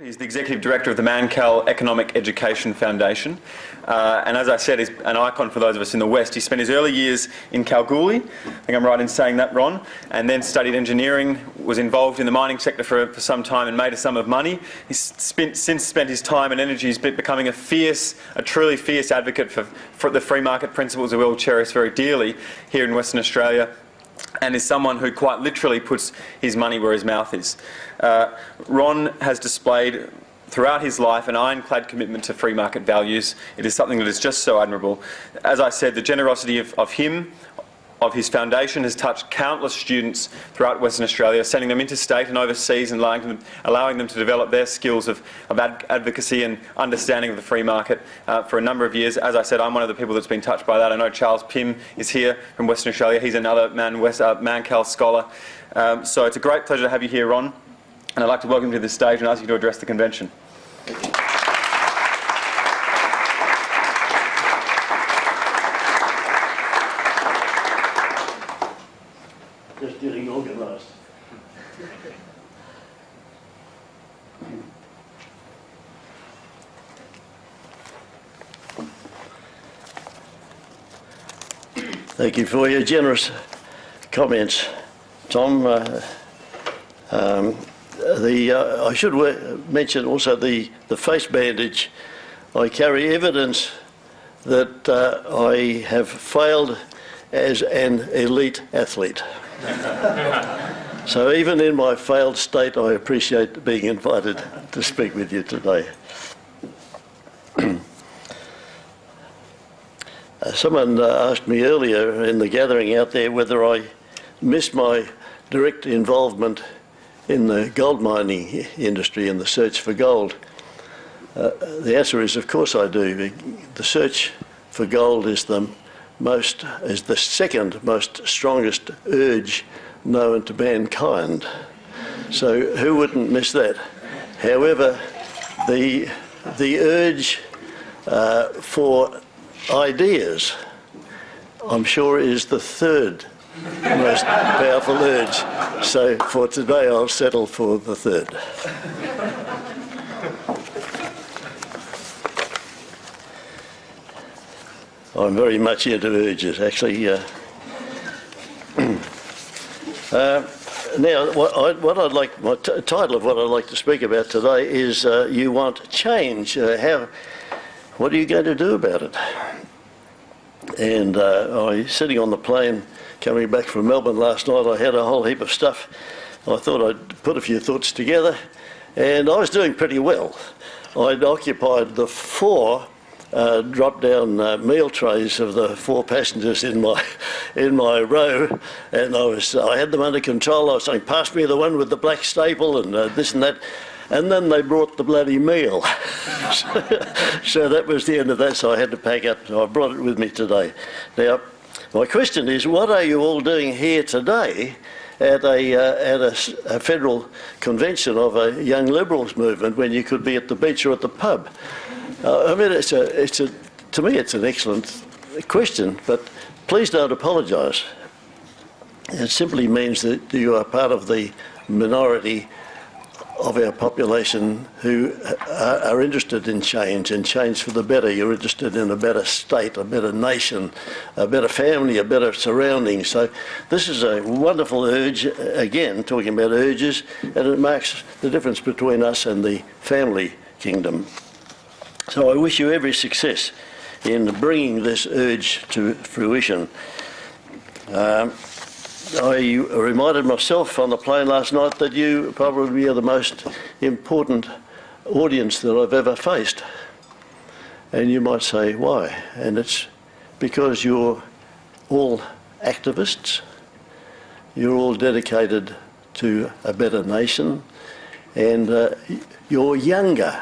He's the Executive Director of the Mancal Economic Education Foundation, and as I said, is an icon for those of us in the West. He spent his early years in Kalgoorlie, I think I'm right in saying that, Ron, and then studied engineering, was involved in the mining sector for some time and made a sum of money. He's since spent his time and energies becoming a truly fierce advocate for the free market principles that we all cherish very dearly here in Western Australia, and is someone who quite literally puts his money where his mouth is. Ron has displayed throughout his life an ironclad commitment to free market values. It is something that is just so admirable. As I said, the generosity of his foundation has touched countless students throughout Western Australia, sending them interstate and overseas and allowing them to develop their skills of advocacy and understanding of the free market for a number of years. As I said, I'm one of the people that's been touched by that. I know Charles Pym is here from Western Australia. He's another Mancal scholar. So it's a great pleasure to have you here, Ron, and I'd like to welcome you to this stage and ask you to address the convention. Thank you. Just getting organised. Thank you for your generous comments, Tom. I should mention also the face bandage. I carry evidence that I have failed as an elite athlete. So even in my failed state, I appreciate being invited to speak with you today. Someone asked me earlier in the gathering out there whether I miss my direct involvement in the gold mining industry and the search for gold. The answer is, of course I do. The search for gold is the second most strongest urge known to mankind. So who wouldn't miss that? However, the urge for ideas, I'm sure, is the third most powerful urge. So for today, I'll settle for the third. I'm very much into urges, actually. Now, my title of what I'd like to speak about today is You Want Change. What are you going to do about it? And sitting on the plane coming back from Melbourne last night, I had a whole heap of stuff. I thought I'd put a few thoughts together, and I was doing pretty well. I'd occupied the four drop-down meal trays of the four passengers in my row, and I had them under control. I was saying, pass me the one with the black staple and this and that. And then they brought the bloody meal. So that was the end of that, so I had to pack up. So I brought it with me today. Now, my question is, what are you all doing here today at a federal convention of a young Liberals movement when you could be at the beach or at the pub? I mean, to me it's an excellent question, but please don't apologise. It simply means that you are part of the minority of our population who are interested in change and change for the better. You're interested in a better state, a better nation, a better family, a better surrounding. So this is a wonderful urge, again, talking about urges, and it marks the difference between us and the family kingdom. So I wish you every success in bringing this urge to fruition. I reminded myself on the plane last night that you probably are the most important audience that I've ever faced. And you might say, why? And it's because you're all activists, you're all dedicated to a better nation, and you're younger,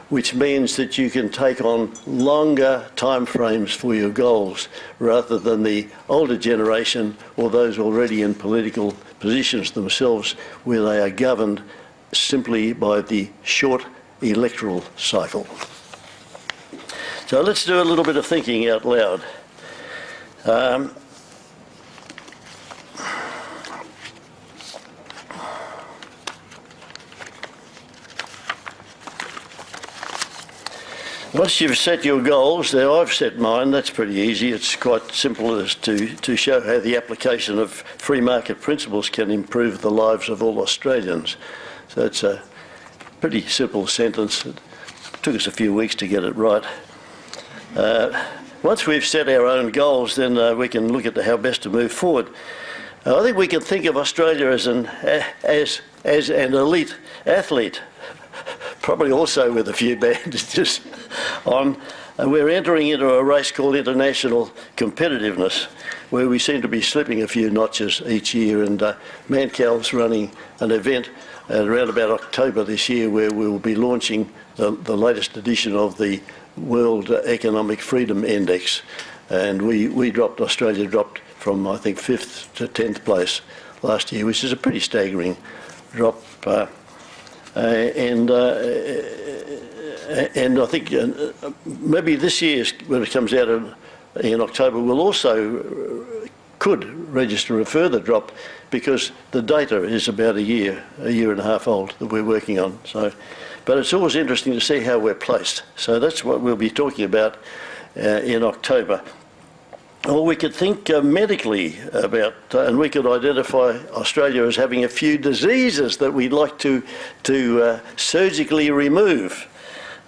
which means that you can take on longer timeframes for your goals rather than the older generation or those already in political positions themselves where they are governed simply by the short electoral cycle. So let's do a little bit of thinking out loud. Once you've set your goals, now I've set mine, that's pretty easy. It's quite simple as to show how the application of free market principles can improve the lives of all Australians. So it's a pretty simple sentence. It took us a few weeks to get it right. Once we've set our own goals, then we can look at how best to move forward. I think we can think of Australia as an elite athlete, probably also with a few bandages on. We're entering into a race called international competitiveness, where we seem to be slipping a few notches each year, and Mancal's running an event around about October this year where we will be launching the latest edition of the World Economic Freedom Index, and Australia dropped from, I think, 5th to 10th place last year, which is a pretty staggering drop. And I think maybe this year, when it comes out in October, we'll also could register a further drop, because the data is about a year and a half old that we're working on. So, but it's always interesting to see how we're placed. So that's what we'll be talking about in October. Or we could think medically about, and we could identify Australia as having a few diseases that we'd like to surgically remove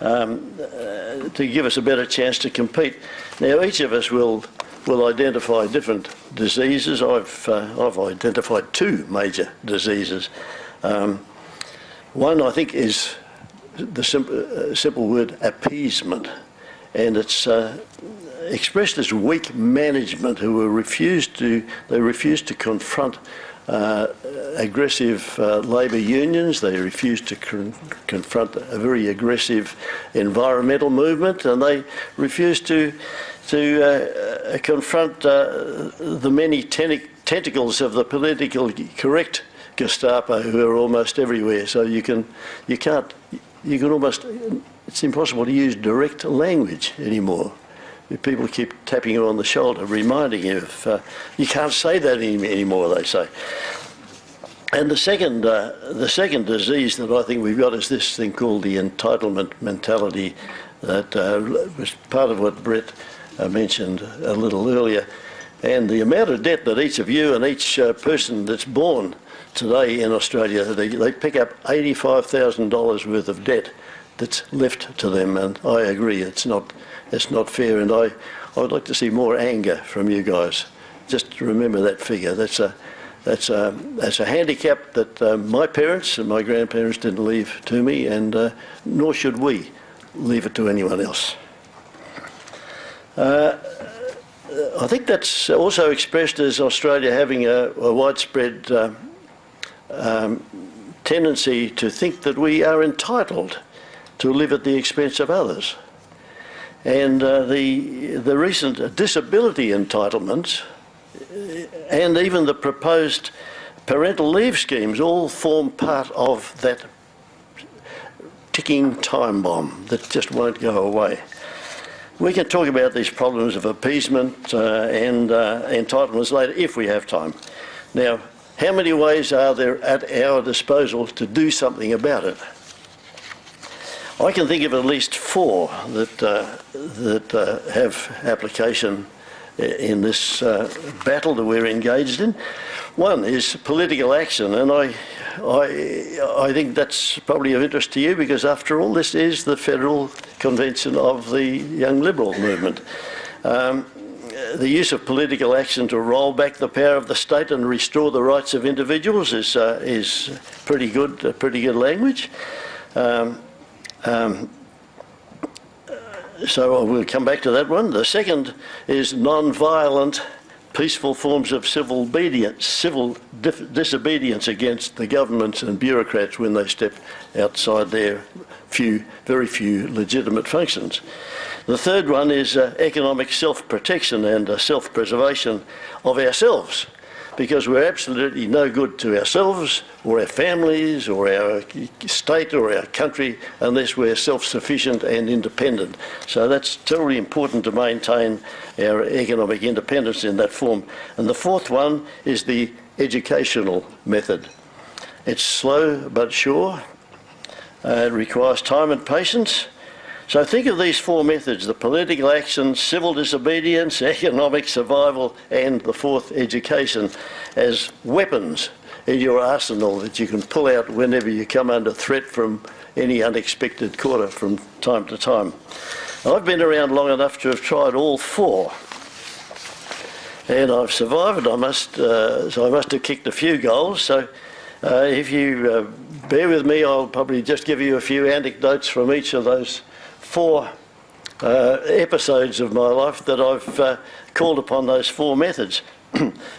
to give us a better chance to compete. Now, each of us will identify different diseases. I've identified 2 major diseases. One, I think, is the simple word appeasement, and it's expressed as weak management who refuse to confront aggressive labour unions. They refuse to confront a very aggressive environmental movement, and they refuse to confront the many tentacles of the politically correct Gestapo who are almost everywhere. So it's impossible to use direct language anymore. People keep tapping you on the shoulder, reminding you of, you can't say that anymore, they say. And the second disease that I think we've got is this thing called the entitlement mentality that was part of what Brett mentioned a little earlier. And the amount of debt that each of you and each person that's born today in Australia, they pick up $85,000 worth of debt that's left to them, and I agree, it's not fair, and I would like to see more anger from you guys. Just remember that figure. That's a handicap that my parents and my grandparents didn't leave to me, and nor should we leave it to anyone else. I think that's also expressed as Australia having a widespread tendency to think that we are entitled to live at the expense of others. And the recent disability entitlements and even the proposed parental leave schemes all form part of that ticking time bomb that just won't go away. We can talk about these problems of appeasement and entitlements later if we have time. Now, how many ways are there at our disposal to do something about it? I can think of at least 4 that have application in this battle that we're engaged in. One is political action, and I think that's probably of interest to you, because after all, this is the federal convention of the Young Liberal movement. The use of political action to roll back the power of the state and restore the rights of individuals is pretty good language. So we'll come back to that one. The second is non-violent, peaceful forms of civil disobedience against the governments and bureaucrats when they step outside their very few legitimate functions. The third one is economic self-protection and self-preservation of ourselves, because we're absolutely no good to ourselves or our families or our state or our country unless we're self-sufficient and independent. So that's terribly important to maintain our economic independence in that form. And the fourth one is the educational method. It's slow but sure. It requires time and patience. So think of these four methods: the political action, civil disobedience, economic survival, and the fourth, education, as weapons in your arsenal that you can pull out whenever you come under threat from any unexpected quarter from time to time. I've been around long enough to have tried all four, and I've survived. So I must have kicked a few goals. So if you bear with me, I'll probably just give you a few anecdotes from each of those four episodes of my life that I've called upon those four methods.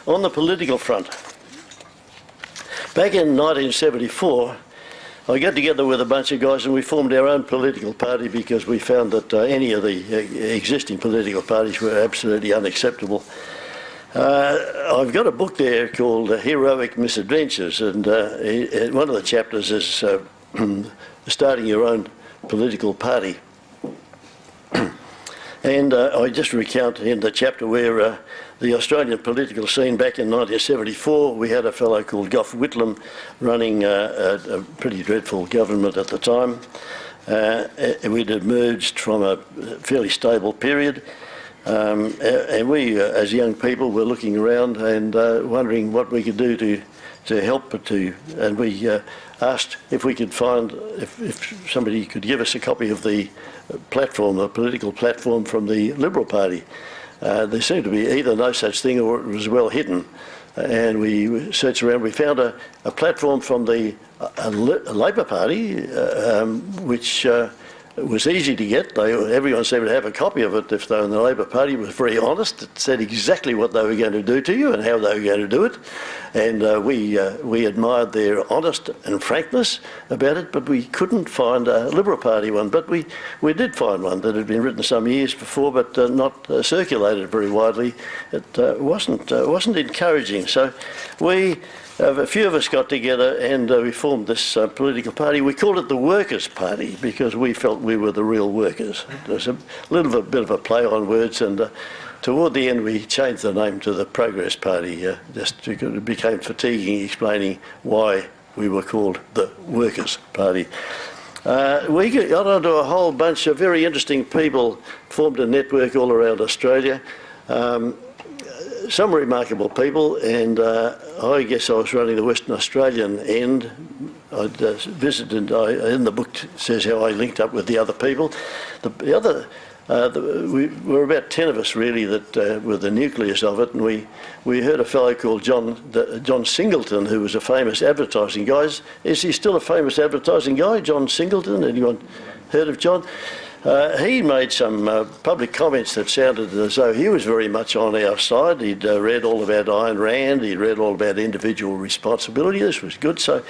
On the political front, back in 1974, I got together with a bunch of guys and we formed our own political party because we found that any of the existing political parties were absolutely unacceptable. I've got a book there called Heroic Misadventures, and one of the chapters is starting your own political party. And I just recount in the chapter where the Australian political scene back in 1974, we had a fellow called Gough Whitlam running a pretty dreadful government at the time. We'd emerged from a fairly stable period, and we, as young people, were looking around and wondering what we could do to help, and we asked if we could find, if somebody could give us a copy of the platform, the political platform from the Liberal Party. There seemed to be either no such thing or it was well hidden. And we searched around, we found a platform from the Labor Party, which was easy to get. Everyone seemed to have a copy of it if they were in the Labor Party. It was very honest. It said exactly what they were going to do to you and how they were going to do it. And we admired their honesty and frankness about it, but we couldn't find a Liberal Party one. But we did find one that had been written some years before, but not circulated very widely. It wasn't encouraging. So a few of us got together and we formed this political party. We called it the Workers' Party because we felt we were the real workers. It was a little bit of a play on words, and toward the end we changed the name to the Progress Party, just because it became fatiguing explaining why we were called the Workers' Party. We got onto a whole bunch of very interesting people, formed a network all around Australia. Some remarkable people, and I guess I was running the Western Australian end. I'd visited, in the book says how I linked up with the other people. We were about 10 of us really that were the nucleus of it, and we heard a fellow called John Singleton, who was a famous advertising guy. Is he still a famous advertising guy, John Singleton? Anyone heard of John? He made some public comments that sounded as though he was very much on our side. He'd read all about Ayn Rand, he'd read all about individual responsibility. This was good. So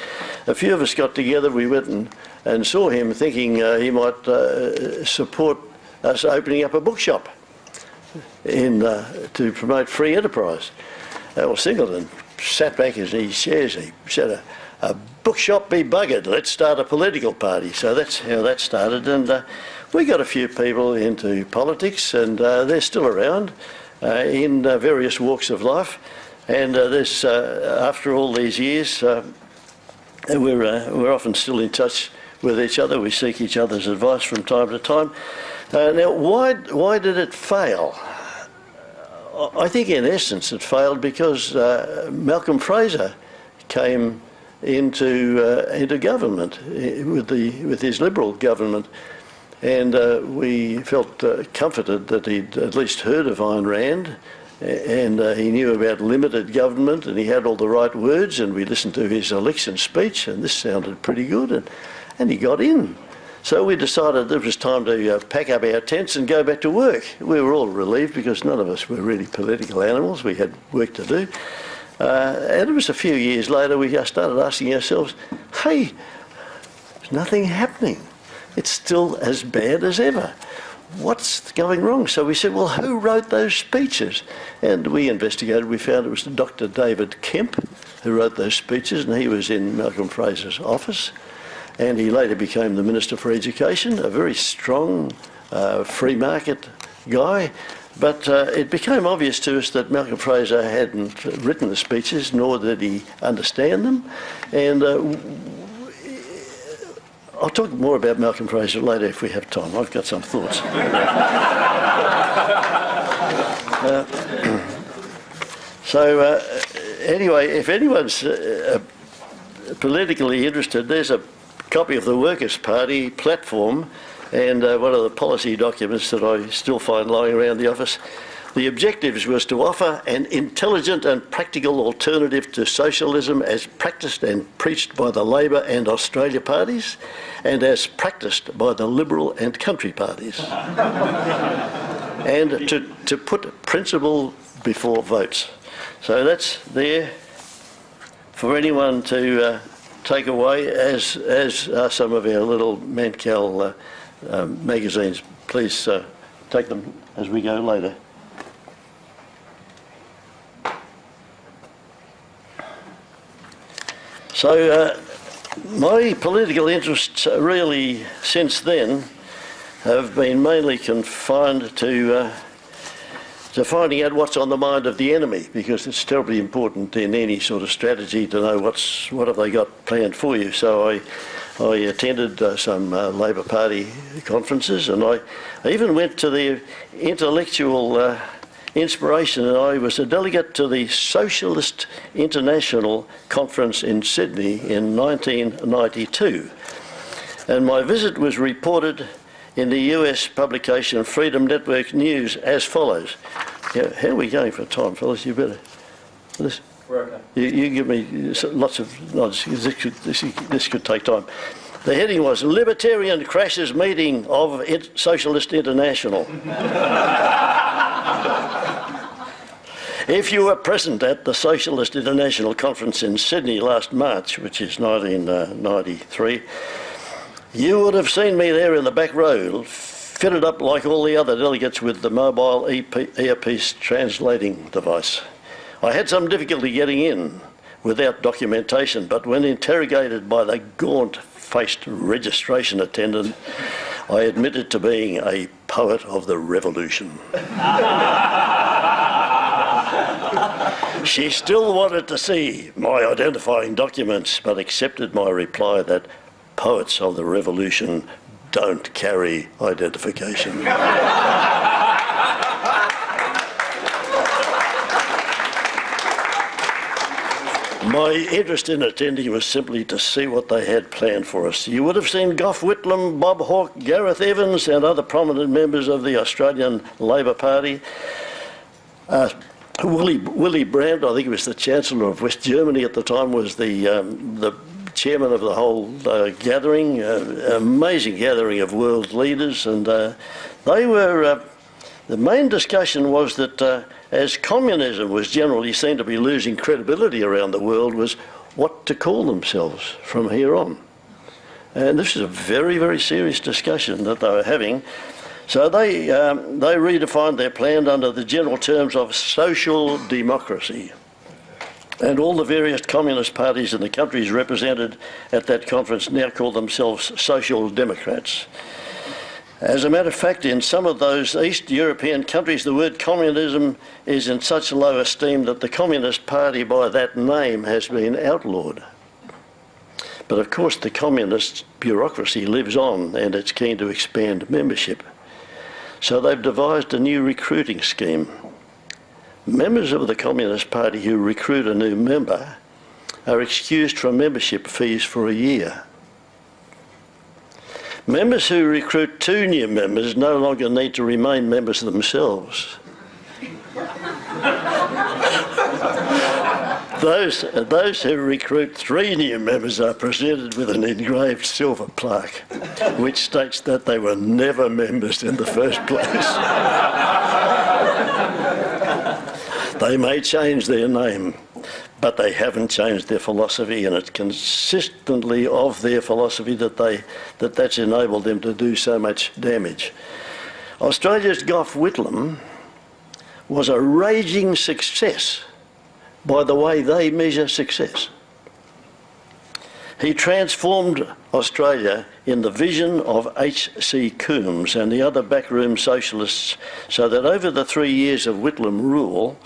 a few of us got together, we went and saw him, thinking he might support us opening up a bookshop to promote free enterprise. Well, Singleton sat back in his chairs, he said, a bookshop be buggered, let's start a political party. So that's how that started, and we got a few people into politics, and they're still around in various walks of life. And after all these years, we're often still in touch with each other. We seek each other's advice from time to time. Now, why did it fail? I think in essence it failed because Malcolm Fraser came into government with his Liberal government, and we felt comforted that he'd at least heard of Ayn Rand, and he knew about limited government, and he had all the right words, and we listened to his election speech, and this sounded pretty good, and he got in. So we decided it was time to pack up our tents and go back to work. We were all relieved because none of us were really political animals. We had work to do. And it was a few years later we started asking ourselves, hey, there's nothing happening. It's still as bad as ever. What's going wrong? So we said, well, who wrote those speeches? And we investigated. We found it was Dr. David Kemp who wrote those speeches, and he was in Malcolm Fraser's office. And he later became the Minister for Education, a very strong free market guy. But it became obvious to us that Malcolm Fraser hadn't written the speeches, nor did he understand them. And I'll talk more about Malcolm Fraser later if we have time. I've got some thoughts. Anyway, if anyone's politically interested, there's a copy of the Workers' Party platform and one of the policy documents that I still find lying around the office. The objectives was to offer an intelligent and practical alternative to socialism as practiced and preached by the Labor and Australia parties and as practiced by the Liberal and Country parties. And to put principle before votes. So that's there for anyone to take away, as are some of our little Mancal magazines. Please take them as we go later. So my political interests really since then have been mainly confined to finding out what's on the mind of the enemy, because it's terribly important in any sort of strategy to know what have they got planned for you. So I attended some Labor Party conferences, and I even went to the intellectual inspiration, and I was a delegate to the Socialist International Conference in Sydney in 1992. And my visit was reported in the US publication Freedom Network News as follows. How are we going for time, fellas? You better... We're okay. You give me lots of nods. This could take time. The heading was Libertarian Crashes Meeting of Socialist International. If you were present at the Socialist International Conference in Sydney last March, which is 1993, you would have seen me there in the back row, fitted up like all the other delegates with the mobile earpiece translating device. I had some difficulty getting in without documentation, but when interrogated by the gaunt-faced registration attendant, I admitted to being a poet of the revolution. She still wanted to see my identifying documents, but accepted my reply that poets of the revolution don't carry identification. My interest in attending was simply to see what they had planned for us. You would have seen Gough Whitlam, Bob Hawke, Gareth Evans and other prominent members of the Australian Labor Party. Willy Brandt, I think he was the Chancellor of West Germany at the time, was the chairman of the whole gathering, amazing gathering of world leaders, and they were... the main discussion was that as communism was generally seen to be losing credibility around the world, was what to call themselves from here on. And this is a very, very serious discussion that they were having. So they redefined their plan under the general terms of social democracy. And all the various communist parties in the countries represented at that conference now call themselves social democrats. As a matter of fact, in some of those East European countries, the word communism is in such low esteem that the Communist Party by that name has been outlawed. But of course the communist bureaucracy lives on and it's keen to expand membership. So they've devised a new recruiting scheme. Members of the Communist Party who recruit a new member are excused from membership fees for a year. Members who recruit 2 new members no longer need to remain members themselves. Those who recruit 3 new members are presented with an engraved silver plaque, which states that they were never members in the first place. They may change their name, but they haven't changed their philosophy, and it's consistently of their philosophy that's enabled them to do so much damage. Australia's Gough Whitlam was a raging success by the way they measure success. He transformed Australia in the vision of H.C. Coombs and the other backroom socialists, so that over the 3 years of Whitlam rule,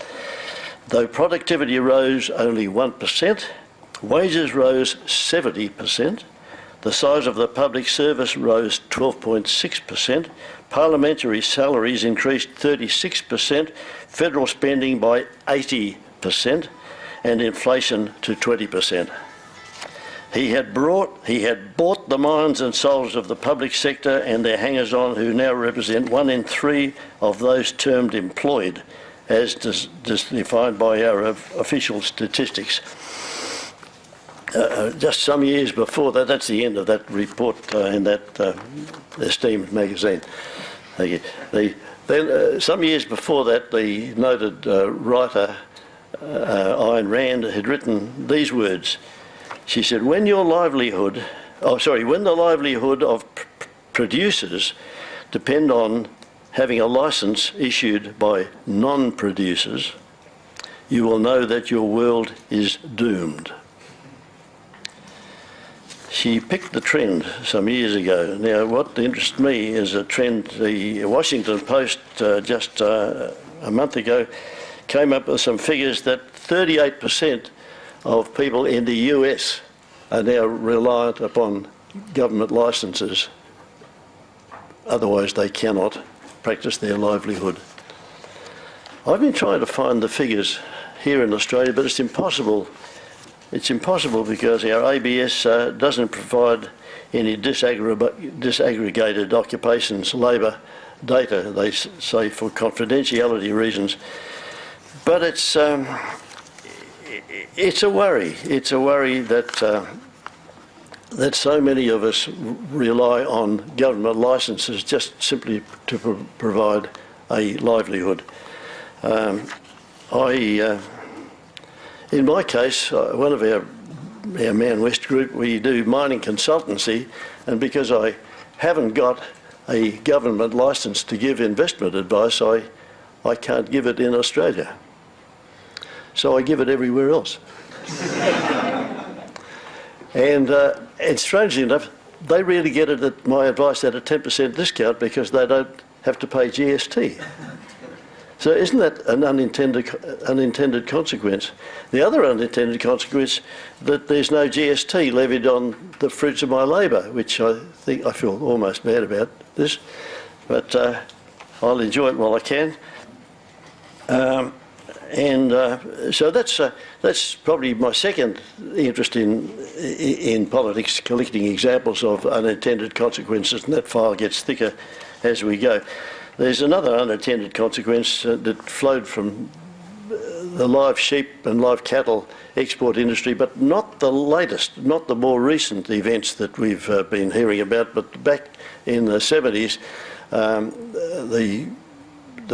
though productivity rose only 1%, wages rose 70%, The size of the public service rose 12.6%. Parliamentary salaries increased 36%, federal spending by 80%, and inflation to 20%. He had bought the minds and souls of the public sector and their hangers-on, who now represent 1 in 3 of those termed employed, as defined by our official statistics. Just some years before that, that's the end of that report in that esteemed magazine. Thank you. Then, some years before that, the noted writer Ayn Rand had written these words. She said, when the livelihood of producers depend on having a licence issued by non-producers, you will know that your world is doomed. She picked the trend some years ago. Now, what interests me is a trend. The Washington Post just a month ago came up with some figures that 38% of people in the US are now reliant upon government licences. Otherwise, they cannot practice their livelihood. I've been trying to find the figures here in Australia, but it's impossible. It's impossible because our ABS doesn't provide any disaggregated occupations labour data, they say, for confidentiality reasons. But it's a worry. It's a worry that that so many of us rely on government licences just simply to provide a livelihood. In my case, one of our Man West group, we do mining consultancy, and because I haven't got a government licence to give investment advice, I can't give it in Australia. So I give it everywhere else. And strangely enough, they really get it at my advice at a 10% discount because they don't have to pay GST. So isn't that an unintended consequence? The other unintended consequence, that there's no GST levied on the fruits of my labour, which I feel almost bad about this, but I'll enjoy it while I can. So that's probably my second interest in politics, collecting examples of unintended consequences, and that file gets thicker as we go. There's another unintended consequence that flowed from the live sheep and live cattle export industry, but not the latest, not the more recent events that we've been hearing about, but back in the 70s, the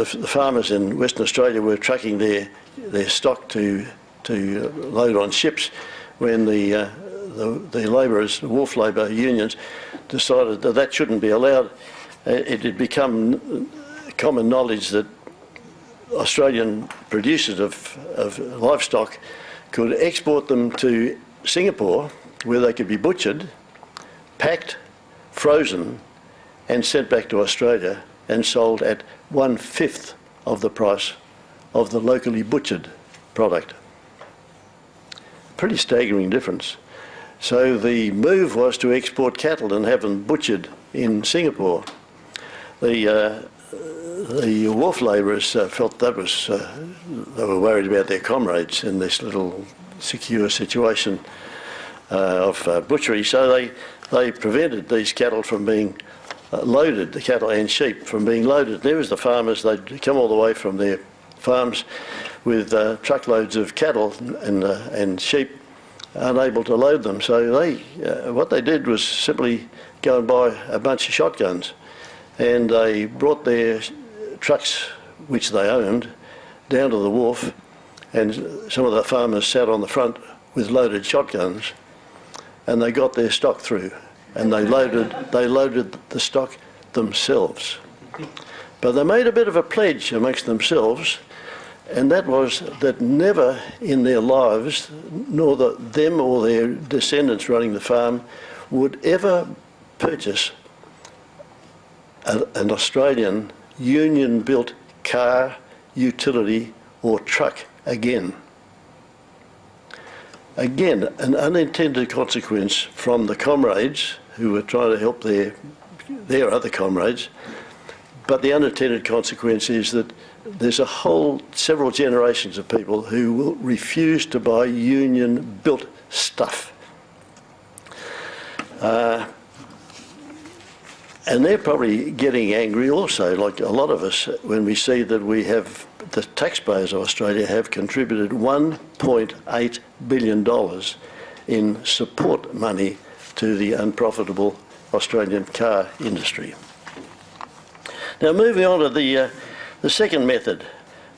farmers in Western Australia were trucking their stock to load on ships when the labourers, the wharf labour unions, decided that that shouldn't be allowed. It had become common knowledge that Australian producers of livestock could export them to Singapore, where they could be butchered, packed, frozen, and sent back to Australia and sold at 1/5 of the price of the locally butchered product. Pretty staggering difference. So the move was to export cattle and have them butchered in Singapore. The wharf labourers felt that was, they were worried about their comrades in this little secure situation of butchery, so they prevented these cattle from being loaded, the cattle and sheep from being loaded. There was the farmers, they'd come all the way from their farms with truckloads of cattle and sheep, unable to load them. So what they did was simply go and buy a bunch of shotguns, and they brought their trucks, which they owned, down to the wharf, and some of the farmers sat on the front with loaded shotguns, and they got their stock through, and they loaded the stock themselves. But they made a bit of a pledge amongst themselves, and that was that never in their lives, nor them or their descendants running the farm, would ever purchase an Australian union-built car, utility or truck again. Again, an unintended consequence from the comrades who were trying to help their other comrades. But the unintended consequence is that there's several generations of people who will refuse to buy union-built stuff. And they're probably getting angry also, like a lot of us, when we see that the taxpayers of Australia have contributed $1.8 billion in support money to the unprofitable Australian car industry. Now, moving on to the second method,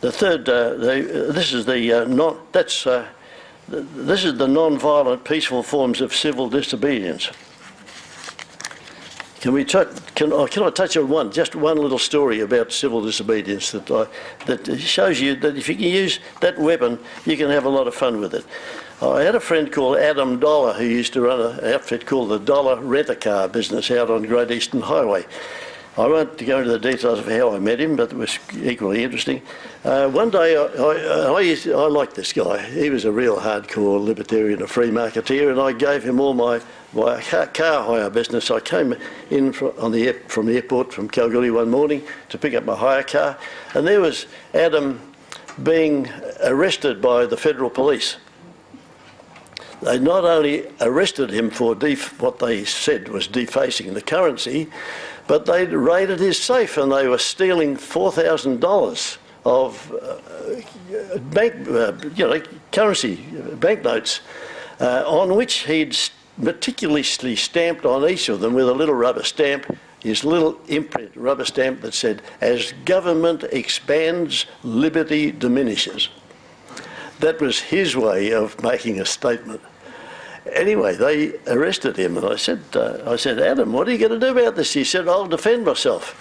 the third. This is the non-violent, peaceful forms of civil disobedience. Can I touch on just one little story about civil disobedience that shows you that if you can use that weapon, you can have a lot of fun with it. I had a friend called Adam Dollar who used to run an outfit called the Dollar Rent-A-Car business out on Great Eastern Highway. I won't go into the details of how I met him, but it was equally interesting. One day, I liked this guy. He was a real hardcore libertarian, a free marketeer, and I gave him all my car hire business. I came in from the airport from Kalgoorlie one morning to pick up my hire car, and there was Adam being arrested by the federal police. They not only arrested him for what they said was defacing the currency, but they'd raided his safe and they were stealing $4,000 of currency banknotes, on which he'd meticulously stamped on each of them with a little rubber stamp, his little imprint rubber stamp that said, "As government expands, liberty diminishes." That was his way of making a statement. Anyway, they arrested him, and I said, "Adam, what are you going to do about this?" He said, "I'll defend myself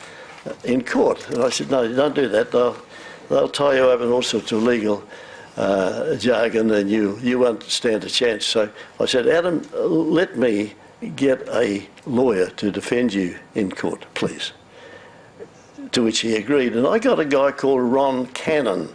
in court." And I said, "No, don't do that. They'll tie you up in all sorts of legal jargon, and you won't stand a chance." So I said, "Adam, let me get a lawyer to defend you in court, please." To which he agreed. And I got a guy called Ron Cannon,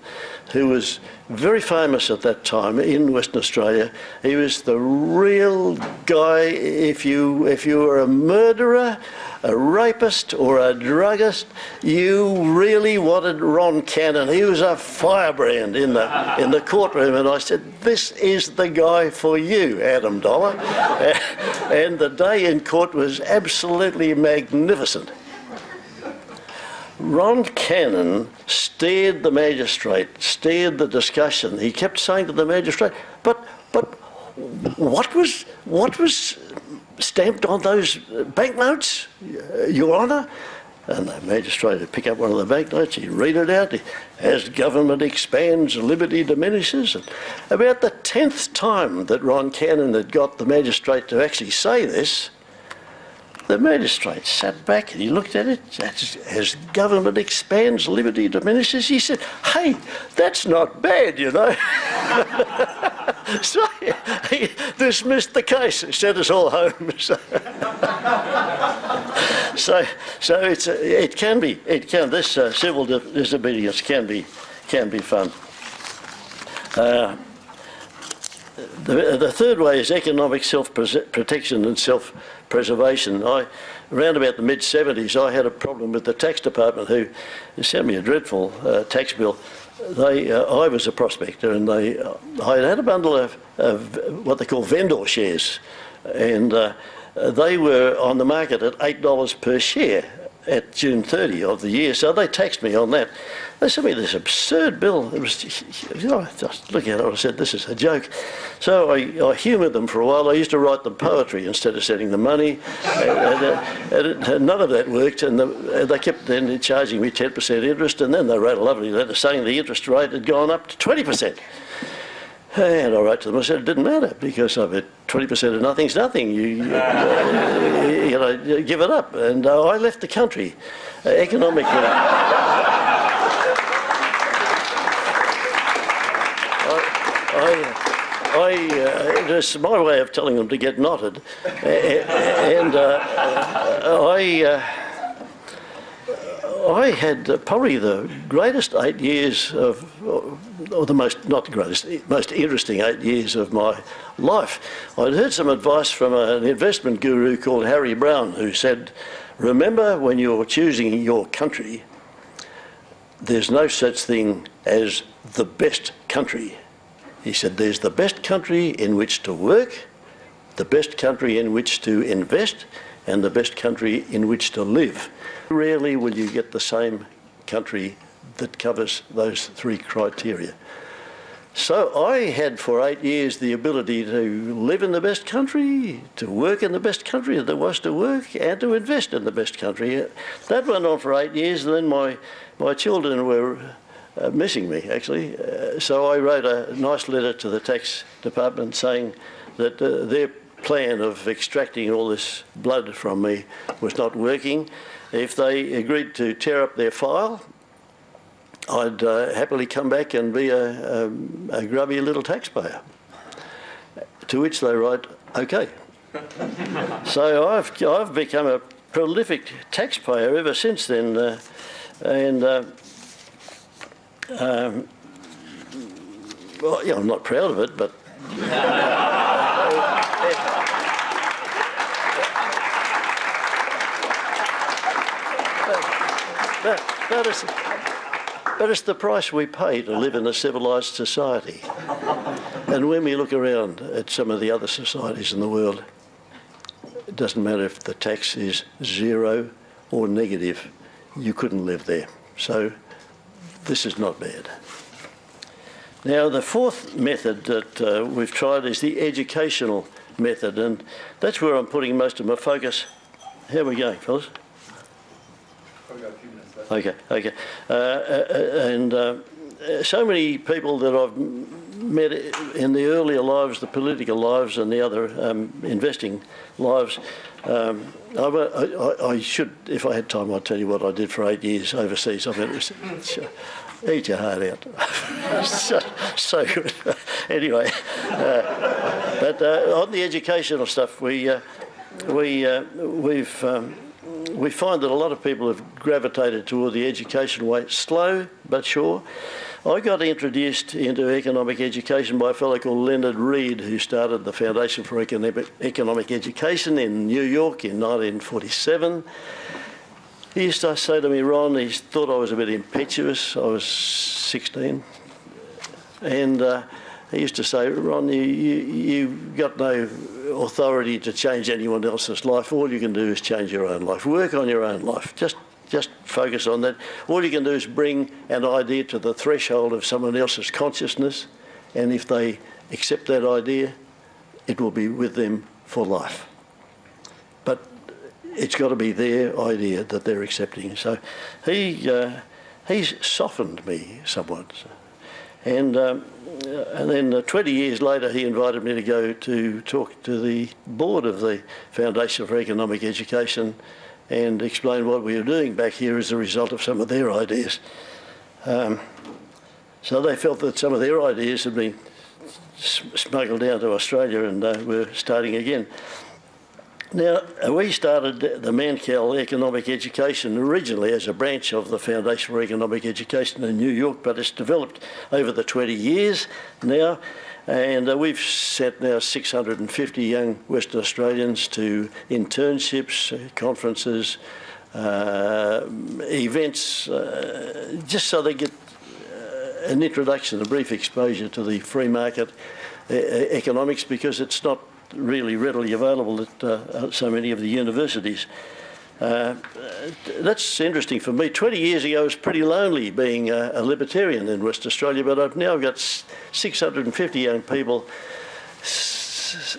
who was very famous at that time in Western Australia. He was the real guy. If you were a murderer, a rapist or a druggist, you really wanted Ron Cannon. He was a firebrand in the courtroom, and I said, "This is the guy for you, Adam Dollar." And the day in court was absolutely magnificent. Ron Cannon steered the magistrate, steered the discussion. He kept saying to the magistrate, but what was stamped on those banknotes, Your Honour?" And the magistrate would pick up one of the banknotes, he'd read it out, "As government expands, liberty diminishes." And about the 10th time that Ron Cannon had got the magistrate to actually say this, the magistrate sat back and he looked at it. "As government expands, liberty diminishes." He said, "Hey, that's not bad, you know." So he dismissed the case, sent us all home. So this civil disobedience can be fun. The third way is economic self-protection and self-preservation. Around about the mid-70s, I had a problem with the tax department who sent me a dreadful tax bill. I was a prospector, and I had a bundle of what they call vendor shares, and they were on the market at $8 per share at June 30 of the year, so they taxed me on that. They sent me this absurd bill. It was, I just look at it, I said, "This is a joke." So I humoured them for a while. I used to write them poetry instead of sending them money, and none of that worked. And they kept then charging me 10% interest, and then they wrote a lovely letter saying the interest rate had gone up to 20%. And I wrote to them, I said, "It didn't matter, because I've had 20% of nothing's nothing. You give it up." And I left the country economically. It was my way of telling them to get knotted. I had probably the greatest 8 years of, or the most, not the greatest, most interesting 8 years of my life. I'd heard some advice from an investment guru called Harry Brown, who said, remember when you're choosing your country, there's no such thing as the best country. He said, there's the best country in which to work, the best country in which to invest, and the best country in which to live. Rarely will you get the same country that covers those three criteria. So I had for 8 years the ability to live in the best country, to work in the best country that there was to work, and to invest in the best country. That went on for 8 years, and then my children were missing me, actually. So I wrote a nice letter to the tax department saying that their plan of extracting all this blood from me was not working. If they agreed to tear up their file, I'd happily come back and be a grubby little taxpayer. To which they write, OK. So I've become a prolific taxpayer ever since then, well, yeah, I'm not proud of it, but but it's the price we pay to live in a civilised society. And when we look around at some of the other societies in the world, it doesn't matter if the tax is zero or negative, you couldn't live there. So this is not bad. Now, the fourth method that we've tried is the educational method, and that's where I'm putting most of my focus. How are we going, fellas? Okay. So many people that I've met in the earlier lives, the political lives and the other investing lives, I should, if I had time, I'd tell you what I did for 8 years overseas. I mean, eat your heart out. so good. Anyway, but on the educational stuff, we find that a lot of people have gravitated toward the education way, slow but sure. I got introduced into economic education by a fellow called Leonard Read, who started the Foundation for Economic Education in New York in 1947. He used to say to me, Ron, he thought I was a bit impetuous. I was 16. And he used to say, Ron, you've got no authority to change anyone else's life. All you can do is change your own life. Work on your own life. Just focus on that. All you can do is bring an idea to the threshold of someone else's consciousness, and if they accept that idea, it will be with them for life. But it's got to be their idea that they're accepting. So he's softened me somewhat. And then 20 years later, he invited me to go to talk to the board of the Foundation for Economic Education and explain what we were doing back here as a result of some of their ideas. So they felt that some of their ideas had been smuggled down to Australia, and we're starting again. Now, we started the Mancal Economic Education originally as a branch of the Foundation for Economic Education in New York, but it's developed over the 20 years now, and we've sent now 650 young Western Australians to internships, conferences, events, just so they get an introduction, a brief exposure to the free market economics, because it's not really readily available at so many of the universities. That's interesting for me. 20 years ago, I was pretty lonely being a libertarian in West Australia, but I've now got 650 young people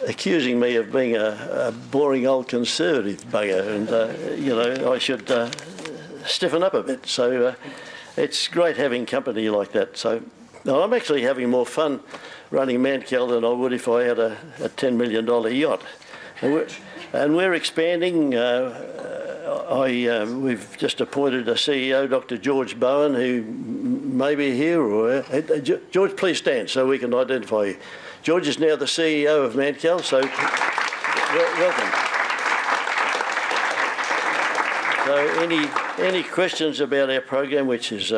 accusing me of being a boring old conservative bugger, and I should stiffen up a bit. So it's great having company like that. So I'm actually having more fun running Mancal than I would if I had a $10 million yacht. And we're expanding. We've just appointed a CEO, Dr. George Bowen, who may be here. Or George, please stand so we can identify you. George is now the CEO of Mancal, so welcome. So any questions about our program, which is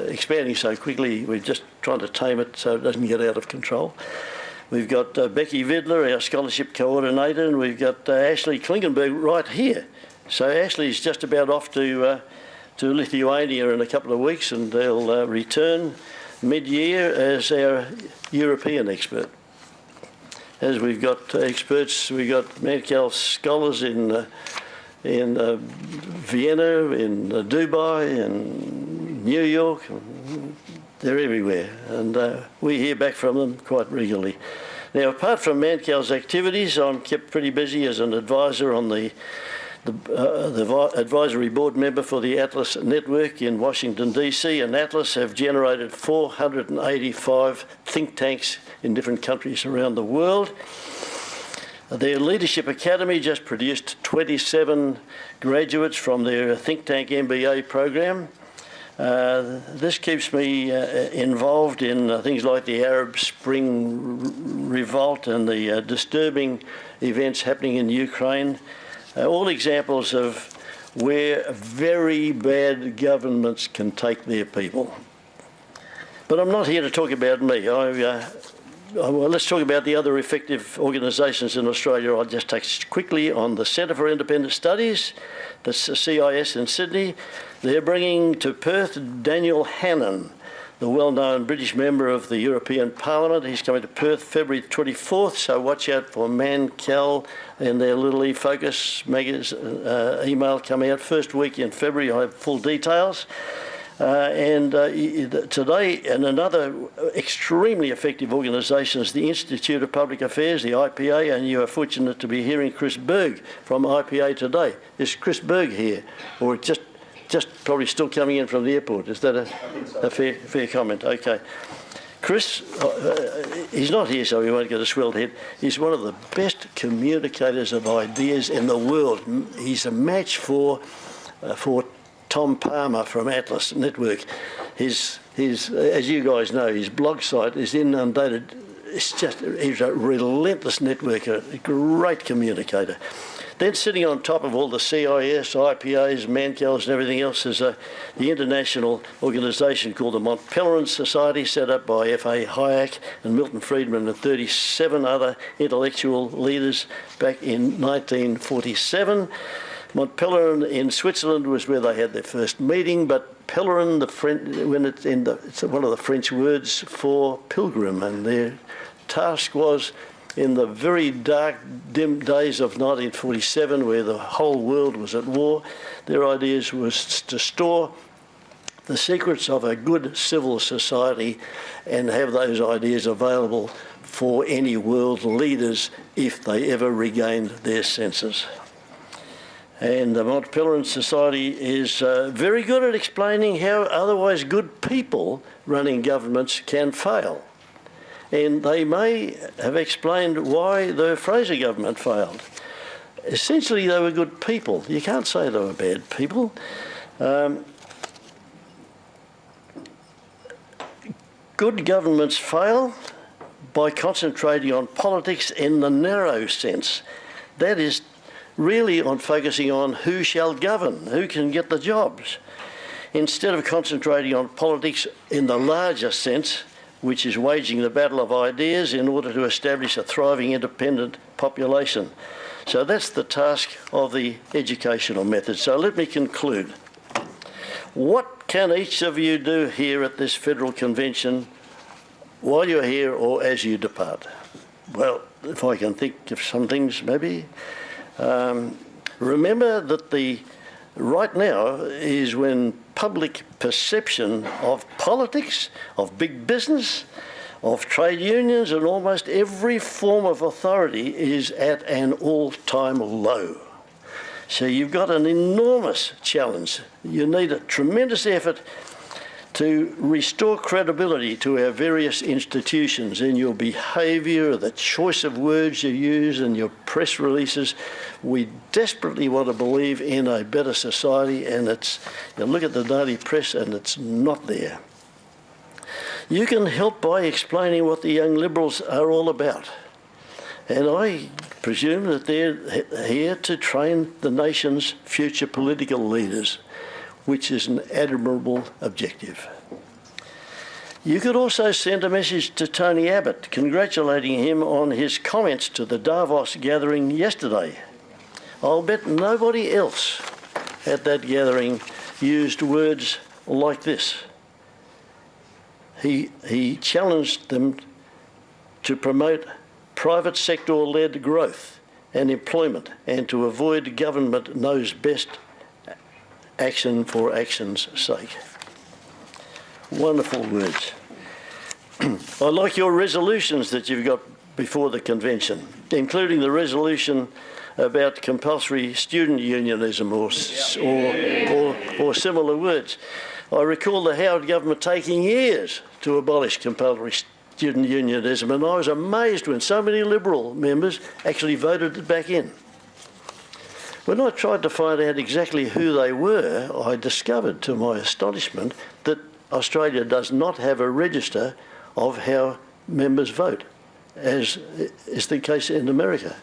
expanding so quickly, we're just trying to tame it so it doesn't get out of control. We've got Becky Vidler, our scholarship coordinator, and we've got Ashley Klingenberg right here. So Ashley's just about off to Lithuania in a couple of weeks, and they'll return mid-year as our European expert. As we've got experts, we've got Mancal scholars in Vienna, in Dubai, in New York. They're everywhere, and we hear back from them quite regularly. Now, apart from Mancal's activities, I'm kept pretty busy as an advisor on the advisory board member for the Atlas Network in Washington, D.C., and Atlas have generated 485 think tanks in different countries around the world. Their Leadership Academy just produced 27 graduates from their think tank MBA program. This keeps me involved in things like the Arab Spring revolt and the disturbing events happening in Ukraine. All examples of where very bad governments can take their people. But I'm not here to talk about me. Well, let's talk about the other effective organisations in Australia. I'll just touch quickly on the Centre for Independent Studies, the CIS in Sydney. They're bringing to Perth Daniel Hannan, the well-known British member of the European Parliament. He's coming to Perth February 24th, so watch out for Mancal and their Little E Focus email coming out first week in February. I have full details. Today, and another extremely effective organisation is the Institute of Public Affairs, the IPA, and you are fortunate to be hearing Chris Berg from IPA today. Is Chris Berg here, or just probably still coming in from the airport? Is that a fair comment? Okay. Chris, he's not here, so he won't get a swelled head. He's one of the best communicators of ideas in the world. He's a match for Tom Palmer from Atlas Network. His, as you guys know, his blog site is inundated. He's a relentless networker, a great communicator. Then sitting on top of all the CIS, IPAs, Mancals and everything else is the international organisation called the Mont Pelerin Society, set up by F.A. Hayek and Milton Friedman and 37 other intellectual leaders back in 1947. Mont Pelerin in Switzerland was where they had their first meeting, but Pelerin, it's one of the French words for pilgrim, and their task was, in the very dark, dim days of 1947, where the whole world was at war, their ideas was to store the secrets of a good civil society and have those ideas available for any world leaders if they ever regained their senses. And the Mont Pelerin Society is very good at explaining how otherwise good people running governments can fail. And they may have explained why the Fraser government failed. Essentially, they were good people. You can't say they were bad people. Good governments fail by concentrating on politics in the narrow sense. That is really on focusing on who shall govern, who can get the jobs, instead of concentrating on politics in the larger sense, which is waging the battle of ideas in order to establish a thriving independent population. So that's the task of the educational method. So let me conclude. What can each of you do here at this federal convention while you're here or as you depart? Well, if I can think of some things, maybe. Remember that right now is when public perception of politics, of big business, of trade unions and almost every form of authority is at an all-time low. So you've got an enormous challenge. You need a tremendous effort to restore credibility to our various institutions in your behaviour, the choice of words you use and your press releases. We desperately want to believe in a better society, and you look at the daily press and it's not there. You can help by explaining what the Young Liberals are all about. And I presume that they're here to train the nation's future political leaders, which is an admirable objective. You could also send a message to Tony Abbott congratulating him on his comments to the Davos gathering yesterday. I'll bet nobody else at that gathering used words like this. He challenged them to promote private sector-led growth and employment and to avoid government knows best action for action's sake. Wonderful words. I like your resolutions that you've got before the convention, including the resolution about compulsory student unionism or similar words. I recall the Howard government taking years to abolish compulsory student unionism, and I was amazed when so many Liberal members actually voted it back in. When I tried to find out exactly who they were, I discovered to my astonishment that Australia does not have a register of how members vote, as is the case in America.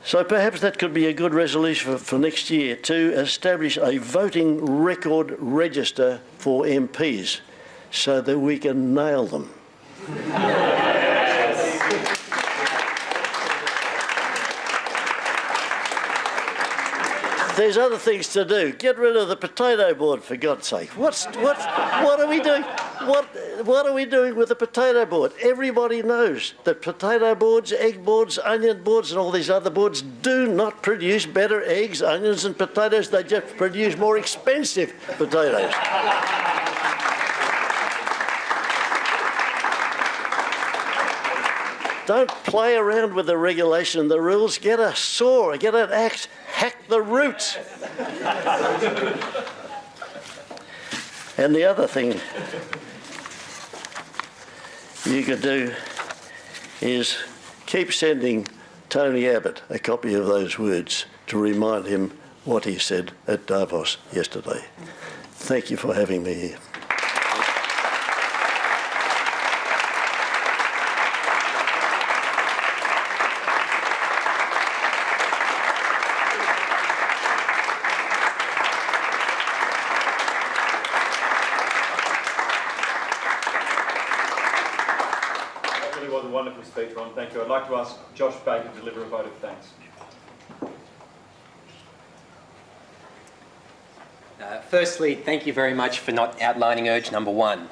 So perhaps that could be a good resolution for next year, to establish a voting record register for MPs so that we can nail them. There's other things to do. Get rid of the potato board, for God's sake. What are we doing? What are we doing with the potato board? Everybody knows that potato boards, egg boards, onion boards and all these other boards do not produce better eggs, onions and potatoes. They just produce more expensive potatoes. Don't play around with the regulation and the rules. Get a saw, get an axe, hack the roots. And the other thing you could do is keep sending Tony Abbott a copy of those words to remind him what he said at Davos yesterday. Thank you for having me here. Was a wonderful speech, Ron. Thank you. I'd like to ask Josh Baker to deliver a vote of thanks. Firstly, thank you very much for not outlining urge number one.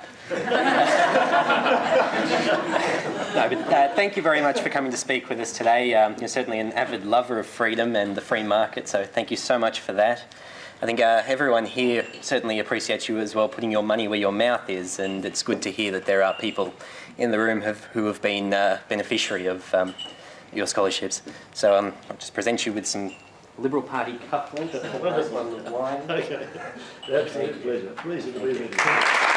Thank you very much for coming to speak with us today. You're certainly an avid lover of freedom and the free market, so thank you so much for that. I think everyone here certainly appreciates you as well putting your money where your mouth is, and it's good to hear that there are people in the room who have been beneficiary of your scholarships. So I'll just present you with some Liberal Party cufflinks. Okay. Absolute pleasure. Pleasure to be with you.